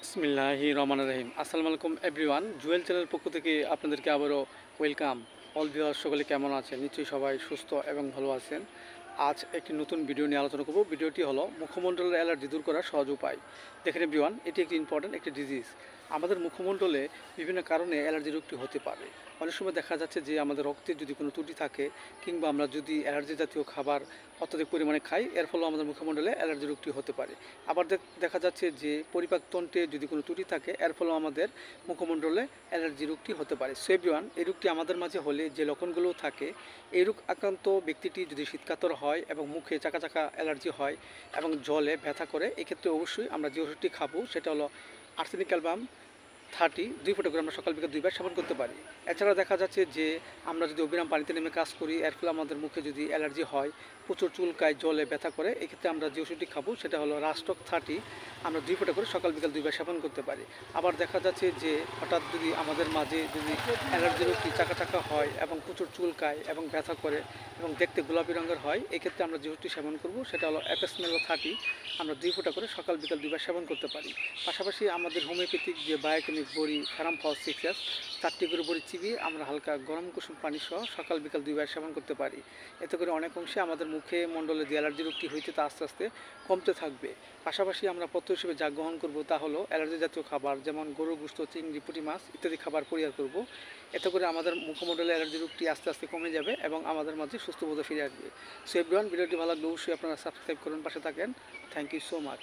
বিসমিল্লাহির রহমানির রহিম। আসসালামু আলাইকুম এভরিওয়ান। জুয়েল চ্যানেলের পক্ষ থেকে আপনাদেরকে আবারও ওয়েলকাম। অল ভিউয়ার্স সকলে কেমন আছেন? নিশ্চয়ই সবাই সুস্থ এবং ভালো আছেন। আজ একটি নতুন ভিডিও নিয়ে আলোচনা করব। ভিডিওটি হলো মুখমণ্ডলের অ্যালার্জি দূর করার সহজ উপায়। দেখেন এভরিওয়ান, এটি একটি ইম্পর্ট্যান্ট একটি ডিজিজ। আমাদের মুখমণ্ডলে বিভিন্ন কারণে অ্যালার্জি রোগটি হতে পারে। অনেক সময় দেখা যাচ্ছে যে আমাদের রক্তে যদি কোনো ত্রুটি থাকে কিংবা আমরা যদি অ্যালার্জি জাতীয় খাবার অত্যধিক পরিমাণে খাই, এর ফলেও আমাদের মুখমণ্ডলে অ্যালার্জি রোগটি হতে পারে। আবার দেখা যাচ্ছে যে পরিপাকতন্ত্রে যদি কোনো ত্রুটি থাকে, এর ফলেও আমাদের মুখমণ্ডলে অ্যালার্জি রোগটি হতে পারে। সো এভরিওয়ান, এই রোগটি আমাদের মাঝে হলে যে লক্ষণগুলো থাকে, এই রোগ আক্রান্ত ব্যক্তিটি যদি শীতকাতর হয় এবং মুখে চাকা চাকা অ্যালার্জি হয় এবং জলে ব্যথা করে, এক্ষেত্রে অবশ্যই আমরা যে ওষুধটি খাবো সেটা হলো আর্সেনিক অ্যালবাম 30 2 ফোঁটা করে আমরা সকাল বিকাল 2 বার সেবন করতে পারি। এছাড়া দেখা যাচ্ছে যে আমরা যদি অবিরাম পানিতে নেমে কাজ করি, এর ফলে আমাদের মুখে যদি অ্যালার্জি হয়, প্রচুর চুলকায়, জলে ব্যথা করে, এক্ষেত্রে আমরা যে ওষুধটি খাবো সেটা হলো রাস্টক 30, আমরা 2 ফোঁটা করে সকাল বিকাল 2 বার সেবন করতে পারি। আবার দেখা যাচ্ছে যে হঠাৎ যদি আমাদের মাঝে যদি অ্যালার্জি রোগটি চাকা চাকা হয় এবং প্রচুর চুলকায় এবং ব্যথা করে এবং দেখতে গোলাপি রঙের হয়, এক্ষেত্রে আমরা যে ওষুধটি সেবন করবো সেটা হলো অ্যাপেসমেলো 30, আমরা 2 ফোঁটা করে সকাল বিকাল 2 বার সেবন করতে পারি। পাশাপাশি আমাদের হোমিওপ্যাথিক যে বায়োকেমিক বড়ি ফেরামফস 6S 4টি করে বড়ি চিবিয়ে আমরা হালকা গরম কুসুম পানি সহ সকাল বিকাল 2 বার সেবন করতে পারি। এতে করে অনেক অংশে আমাদের মুখে মণ্ডলে যে অ্যালার্জি রোগটি হইতে তা আস্তে আস্তে কমতে থাকবে। পাশাপাশি আমরা পথ্য হিসেবে যা গ্রহণ করব তা হলো অ্যালার্জি জাতীয় খাবার, যেমন গরুর গোশত, চিংড়ি, পুঁটি মাছ ইত্যাদি খাবার পরিহার করব। এতে করে আমাদের মুখমণ্ডলে অ্যালার্জি রোগটি আস্তে আস্তে কমে যাবে এবং আমাদের মাঝে সুস্থ বোধ ফিরে আসবে। সো এভরিওয়ান, ভিডিওটি ভালো লাগলে অবশ্যই আপনারা সাবস্ক্রাইব করুন, পাশে থাকেন। Thank you so much.